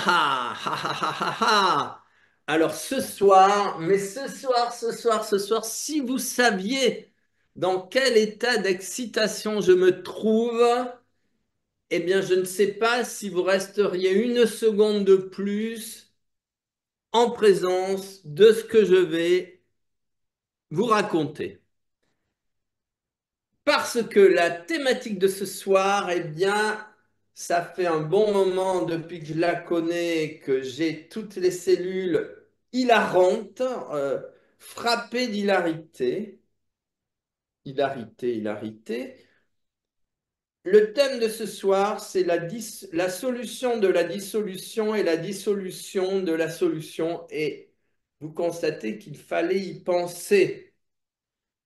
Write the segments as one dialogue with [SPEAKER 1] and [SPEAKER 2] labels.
[SPEAKER 1] ah, ah, ah, ah, ah, ah. Alors ce soir, mais ce soir, si vous saviez dans quel état d'excitation je me trouve, eh bien je ne sais pas si vous resteriez une seconde de plus en présence de ce que je vais vous raconter. Parce que la thématique de ce soir, eh bien, ça fait un bon moment depuis que je la connais, que j'ai toutes les cellules hilarantes, frappées d'hilarité. Hilarité, hilarité. Le thème de ce soir, c'est la solution de la dissolution et la dissolution de la solution. Et vous constatez qu'il fallait y penser.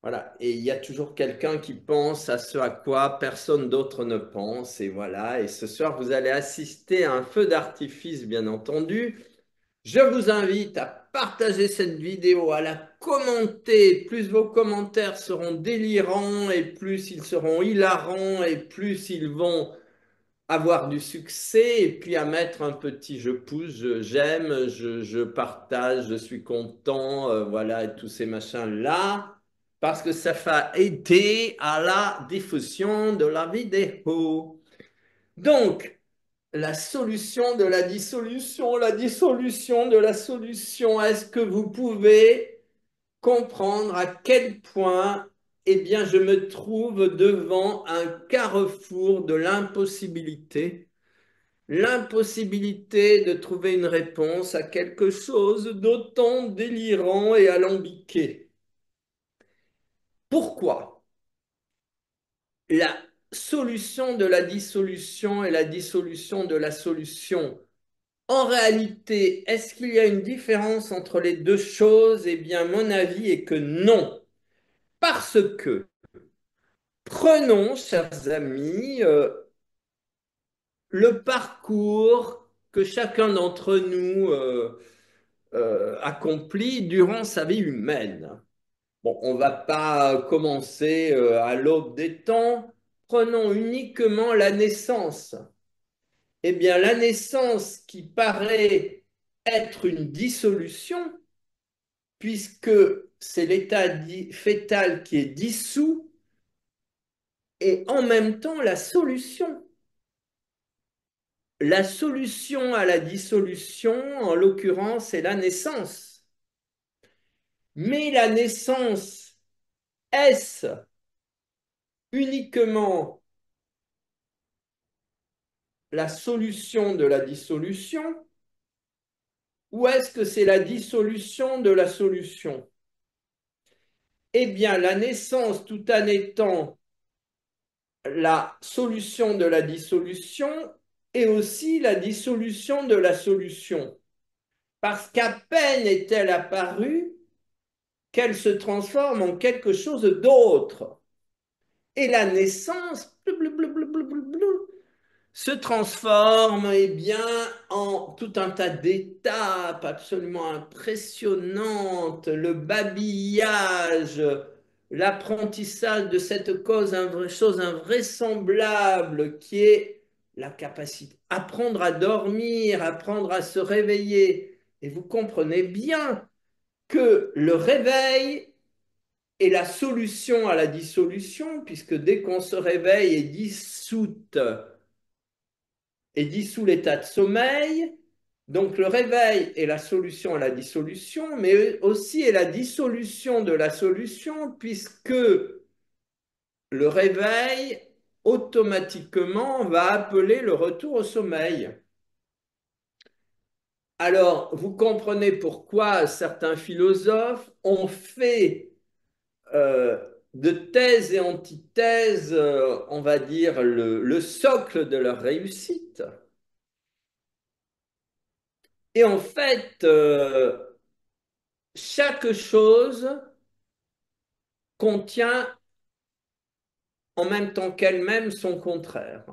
[SPEAKER 1] Voilà, et il y a toujours quelqu'un qui pense à ce à quoi personne d'autre ne pense, et voilà, et ce soir vous allez assister à un feu d'artifice, bien entendu. Je vous invite à partager cette vidéo, à la commenter, plus vos commentaires seront délirants, et plus ils seront hilarants, et plus ils vont avoir du succès, et puis à mettre un petit je pousse, j'aime, je partage, je suis content, voilà, et tous ces machins-là, parce que ça va aider à la diffusion de la vidéo. Donc, la solution de la dissolution de la solution, est-ce que vous pouvez comprendre à quel point, eh bien, je me trouve devant un carrefour de l'impossibilité? L'impossibilité de trouver une réponse à quelque chose d'autant délirant et alambiqué. Pourquoi la solution de la dissolution et la dissolution de la solution? En réalité, est-ce qu'il y a une différence entre les deux choses? Eh bien, mon avis est que non. Parce que, prenons, chers amis, le parcours que chacun d'entre nous accompli durant sa vie humaine. Bon, on ne va pas commencer à l'aube des temps. Prenons uniquement la naissance. Eh bien, la naissance qui paraît être une dissolution, puisque c'est l'état fœtal qui est dissous, et en même temps la solution. La solution à la dissolution, en l'occurrence, c'est la naissance. Mais la naissance, est-ce uniquement la solution de la dissolution ou est-ce que c'est la dissolution de la solution? Eh bien, la naissance, tout en étant la solution de la dissolution, est aussi la dissolution de la solution. Parce qu'à peine est-elle apparue qu'elle se transforme en quelque chose d'autre. Et la naissance, se transforme eh bien, en tout un tas d'étapes absolument impressionnantes, le babillage, l'apprentissage de cette chose invraisemblable qui est la capacité, apprendre à dormir, apprendre à se réveiller. Et vous comprenez bien que le réveil est la solution à la dissolution, puisque dès qu'on se réveille et dissout l'état de sommeil. Donc le réveil est la solution à la dissolution, mais aussi est la dissolution de la solution, puisque le réveil automatiquement va appeler le retour au sommeil. Alors, vous comprenez pourquoi certains philosophes ont fait euh, de thèse et antithèse, on va dire, le socle de leur réussite. Et en fait, chaque chose contient en même temps qu'elle-même son contraire.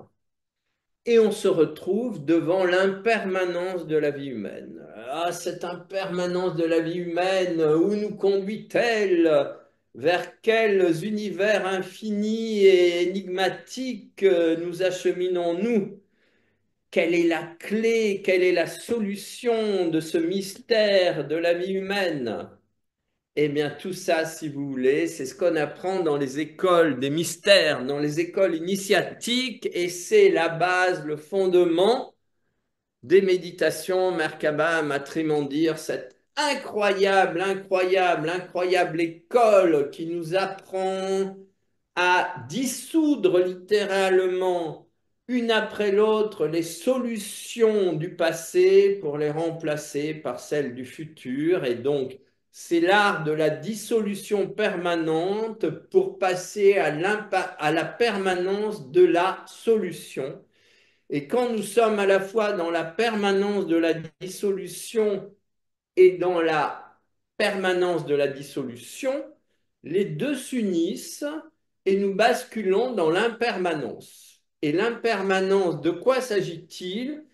[SPEAKER 1] Et on se retrouve devant l'impermanence de la vie humaine. Ah, cette impermanence de la vie humaine, où nous conduit-elle? Vers quels univers infinis et énigmatiques nous acheminons-nous? quelle est la clé, quelle est la solution de ce mystère de la vie humaine? Eh bien, tout ça, si vous voulez, c'est ce qu'on apprend dans les écoles des mystères, dans les écoles initiatiques, et c'est la base, le fondement des méditations Merkaba Matrimandir, cette incroyable école qui nous apprend à dissoudre littéralement une après l'autre les solutions du passé pour les remplacer par celles du futur. Et donc, c'est l'art de la dissolution permanente pour passer à la permanence de la solution. Et quand nous sommes à la fois dans la permanence de la dissolution et dans la permanence de la dissolution, les deux s'unissent et nous basculons dans l'impermanence. Et l'impermanence, de quoi s'agit-il?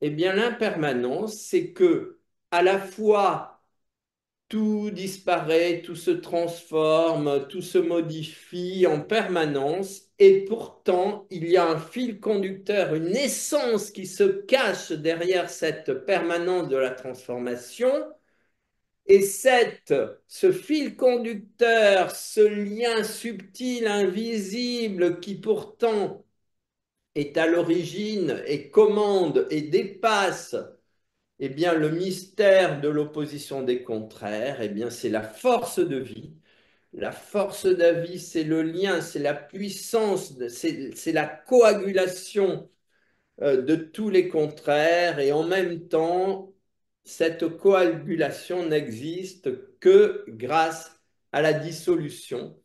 [SPEAKER 1] Eh bien, l'impermanence, c'est que à la fois tout disparaît, tout se transforme, tout se modifie en permanence, et pourtant il y a un fil conducteur, une essence qui se cache derrière cette permanence de la transformation, et ce fil conducteur, ce lien subtil, invisible, qui pourtant est à l'origine et commande et dépasse eh bien, le mystère de l'opposition des contraires, eh bien, c'est la force de vie. La force de vie, c'est le lien, c'est la puissance, c'est la coagulation de tous les contraires. Et en même temps, cette coagulation n'existe que grâce à la dissolution.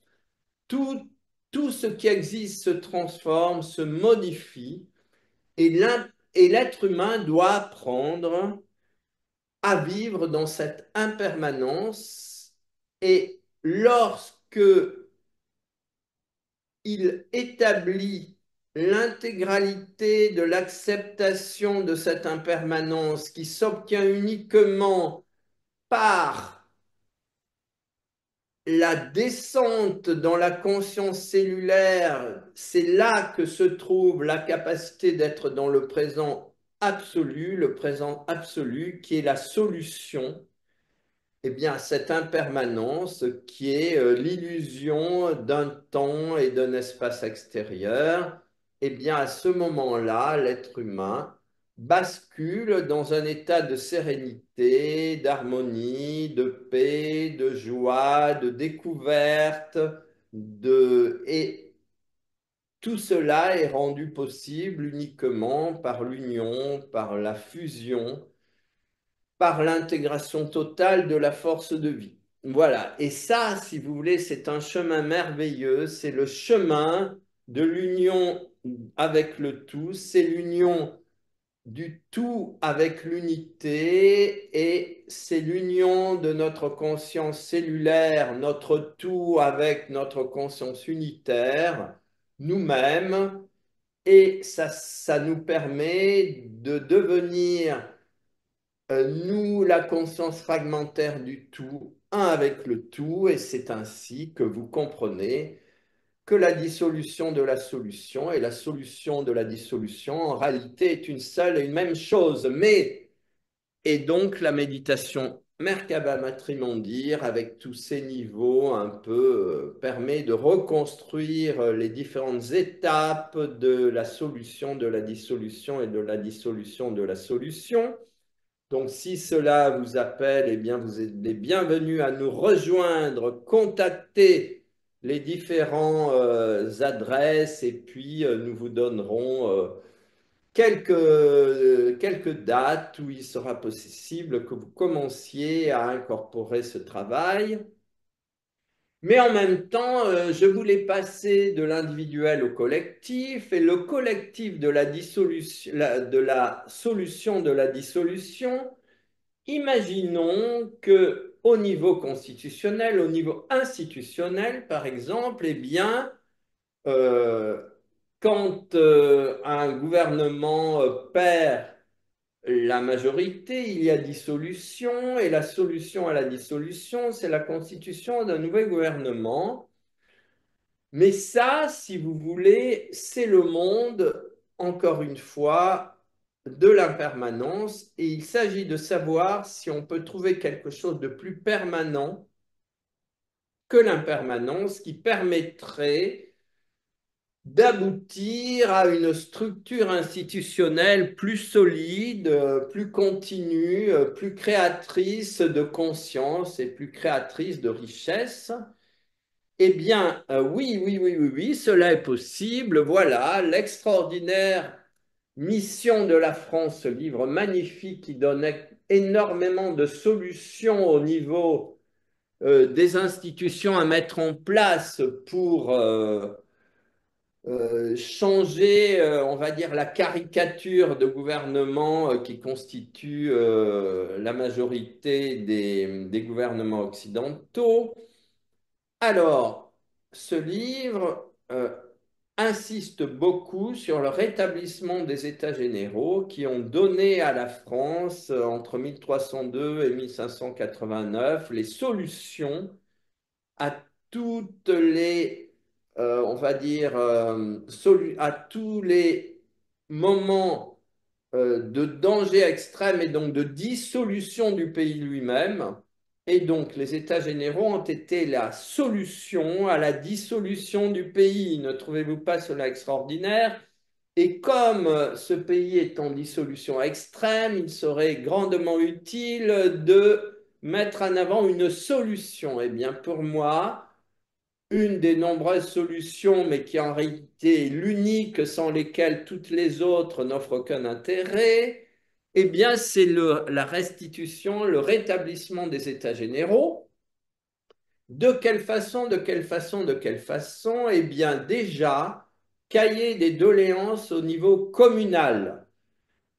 [SPEAKER 1] Tout, tout ce qui existe se transforme, se modifie. Et l'être humain doit apprendre à vivre dans cette impermanence et lorsque il établit l'intégralité de l'acceptation de cette impermanence qui s'obtient uniquement par la descente dans la conscience cellulaire, c'est là que se trouve la capacité d'être dans le présent absolu qui est la solution eh bien, cette impermanence qui est l'illusion d'un temps et d'un espace extérieur, eh bien, à ce moment-là, l'être humain bascule dans un état de sérénité, d'harmonie, de paix, de joie, de découverte, et tout cela est rendu possible uniquement par l'union, par la fusion par l'intégration totale de la force de vie. Voilà. Et ça, si vous voulez, c'est un chemin merveilleux. C'est le chemin de l'union avec le tout. C'est l'union du tout avec l'unité et c'est l'union de notre conscience cellulaire, notre tout avec notre conscience unitaire, nous-mêmes. Et ça nous permet de devenir nous, la conscience fragmentaire du tout, un avec le tout, et c'est ainsi que vous comprenez que la dissolution de la solution et la solution de la dissolution, en réalité, est une seule et une même chose. Et donc, la méditation Merkaba Matrimondir, avec tous ces niveaux, un peu, permet de reconstruire les différentes étapes de la solution de la dissolution et de la dissolution de la solution. Donc, si cela vous appelle, eh bien, vous êtes les bienvenus à nous rejoindre, contacter les différentes adresses et puis nous vous donnerons quelques dates où il sera possible que vous commenciez à incorporer ce travail. Mais en même temps, je voulais passer de l'individuel au collectif et le collectif de la dissolution, de la solution de la dissolution. Imaginons que au niveau constitutionnel, au niveau institutionnel, par exemple, eh bien, euh, quand un gouvernement perd la majorité, il y a dissolution, et la solution à la dissolution, c'est la constitution d'un nouvel gouvernement. Mais ça, si vous voulez, c'est le monde, encore une fois, de l'impermanence et il s'agit de savoir si on peut trouver quelque chose de plus permanent que l'impermanence qui permettrait d'aboutir à une structure institutionnelle plus solide, plus continue, plus créatrice de conscience et plus créatrice de richesse. Eh bien, oui, oui, oui, oui, oui, cela est possible. Voilà, l'extraordinaire mission de la France, ce livre magnifique qui donne énormément de solutions au niveau des institutions à mettre en place pour changer, on va dire, la caricature de gouvernement qui constitue la majorité des gouvernements occidentaux. Alors, ce livre insiste beaucoup sur le rétablissement des États généraux qui ont donné à la France, entre 1302 et 1589, les solutions à toutes les, on va dire, à tous les moments de danger extrême et donc de dissolution du pays lui-même. Et donc, les États généraux ont été la solution à la dissolution du pays. Ne trouvez-vous pas cela extraordinaire? Et comme ce pays est en dissolution extrême, il serait grandement utile de mettre en avant une solution. Eh bien, pour moi, une des nombreuses solutions, mais qui en réalité est l'unique sans lesquelles toutes les autres n'offrent aucun intérêt, eh bien, c'est la restitution, le rétablissement des États généraux. De quelle façon, de quelle façon, de quelle façon? Eh bien, déjà, cahier des doléances au niveau communal.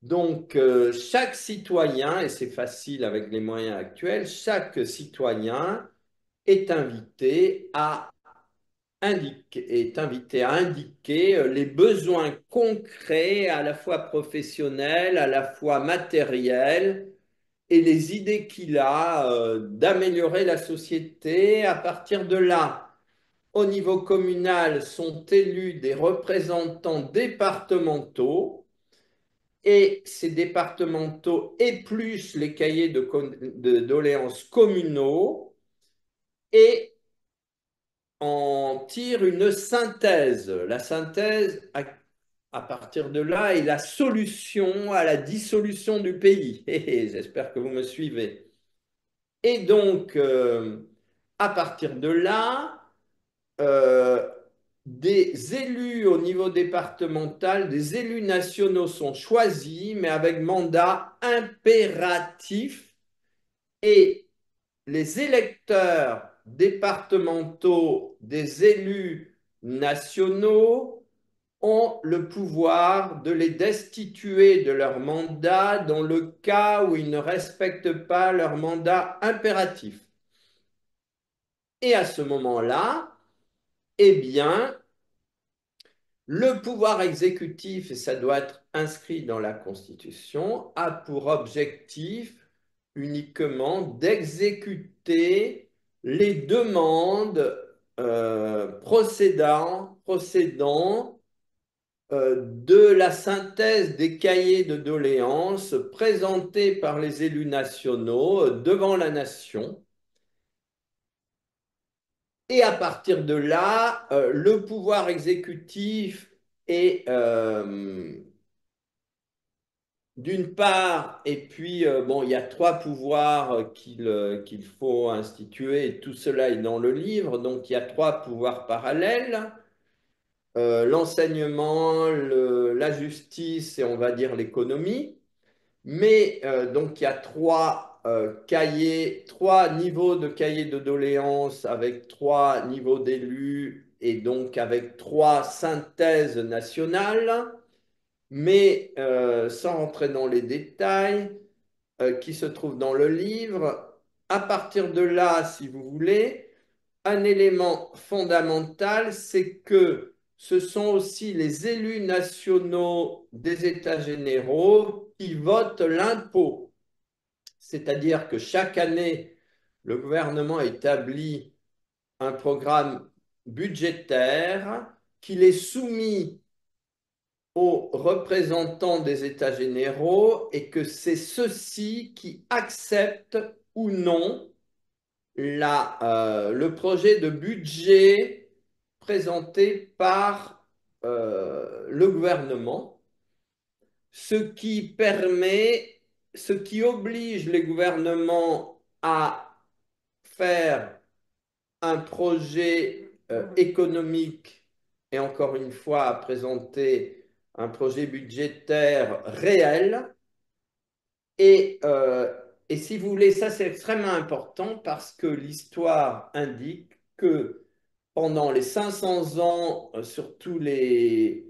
[SPEAKER 1] Donc, chaque citoyen, et c'est facile avec les moyens actuels, chaque citoyen est invité à est invité à indiquer les besoins concrets, à la fois professionnels, à la fois matériels, et les idées qu'il a d'améliorer la société. À partir de là, au niveau communal, sont élus des représentants départementaux, et ces départementaux épluchent les cahiers de doléances communaux et en tire une synthèse. La synthèse, à partir de là, est la solution à la dissolution du pays. J'espère que vous me suivez. Et donc, à partir de là, euh, des élus au niveau départemental, des élus nationaux sont choisis, mais avec mandat impératif. Et les électeurs départementaux des élus nationaux ont le pouvoir de les destituer de leur mandat dans le cas où ils ne respectent pas leur mandat impératif. Et à ce moment-là, eh bien, le pouvoir exécutif, et ça doit être inscrit dans la Constitution, a pour objectif uniquement d'exécuter les demandes procédant de la synthèse des cahiers de doléances présentés par les élus nationaux devant la nation. Et à partir de là, le pouvoir exécutif est d'une part, et puis bon, il y a trois pouvoirs qu'il faut instituer, et tout cela est dans le livre, donc il y a trois pouvoirs parallèles, l'enseignement, la justice et on va dire l'économie. Mais donc il y a trois niveaux de cahiers de doléances avec trois niveaux d'élus et donc avec trois synthèses nationales, mais sans rentrer dans les détails qui se trouvent dans le livre. À partir de là, si vous voulez, un élément fondamental, c'est que ce sont aussi les élus nationaux des États généraux qui votent l'impôt. C'est-à-dire que chaque année, le gouvernement établit un programme budgétaire qu'il est soumis aux représentants des États généraux et que c'est ceux-ci qui acceptent ou non le projet de budget présenté par le gouvernement, ce qui permet, ce qui oblige les gouvernements à faire un projet économique et encore une fois à présenter un projet budgétaire réel. Et, euh, et si vous voulez, ça c'est extrêmement important parce que l'histoire indique que pendant les 500 ans, surtout les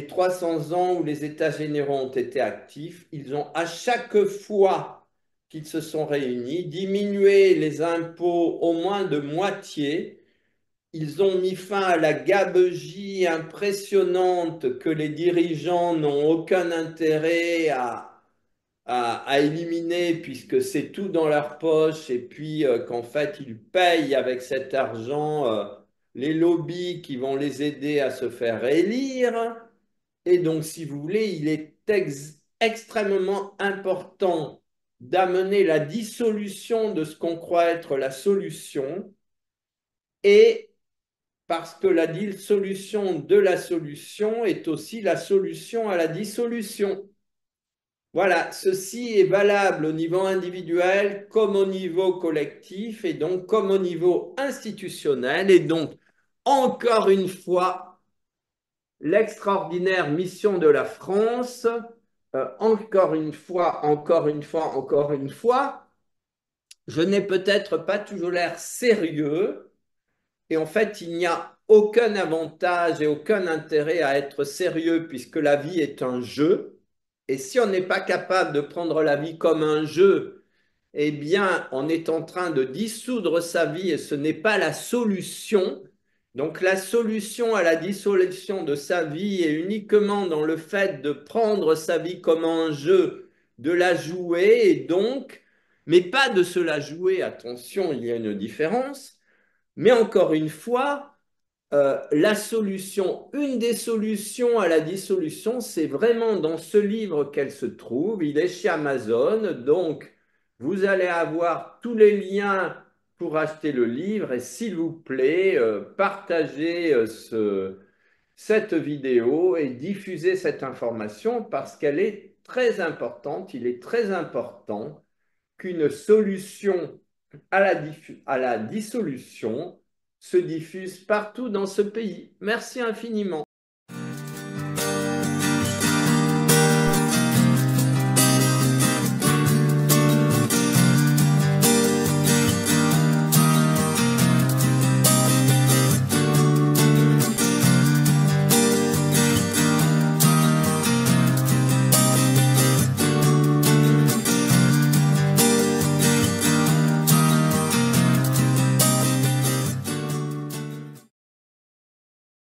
[SPEAKER 1] 300 ans où les États généraux ont été actifs, ils ont à chaque fois qu'ils se sont réunis diminué les impôts au moins de moitié. Ils ont mis fin à la gabegie impressionnante que les dirigeants n'ont aucun intérêt à éliminer puisque c'est tout dans leur poche et puis qu'en fait ils payent avec cet argent les lobbies qui vont les aider à se faire élire. Et donc, si vous voulez, il est extrêmement important d'amener la dissolution de ce qu'on croit être la solution et parce que la dissolution de la solution est aussi la solution à la dissolution. Voilà, ceci est valable au niveau individuel comme au niveau collectif et donc comme au niveau institutionnel. Et donc, encore une fois, l'extraordinaire mission de la France, encore une fois, encore une fois, encore une fois, je n'ai peut-être pas toujours l'air sérieux, et en fait, il n'y a aucun avantage et aucun intérêt à être sérieux puisque la vie est un jeu. Et si on n'est pas capable de prendre la vie comme un jeu, eh bien, on est en train de dissoudre sa vie et ce n'est pas la solution. Donc, la solution à la dissolution de sa vie est uniquement dans le fait de prendre sa vie comme un jeu, de la jouer et donc, mais pas de se la jouer, attention, il y a une différence. Mais encore une fois, la solution, une des solutions à la dissolution, c'est vraiment dans ce livre qu'elle se trouve. Il est chez Amazon, donc vous allez avoir tous les liens pour acheter le livre et s'il vous plaît, partagez cette vidéo et diffusez cette information parce qu'elle est très importante. Il est très important qu'une solution à la dissolution se diffuse partout dans ce pays. Merci infiniment.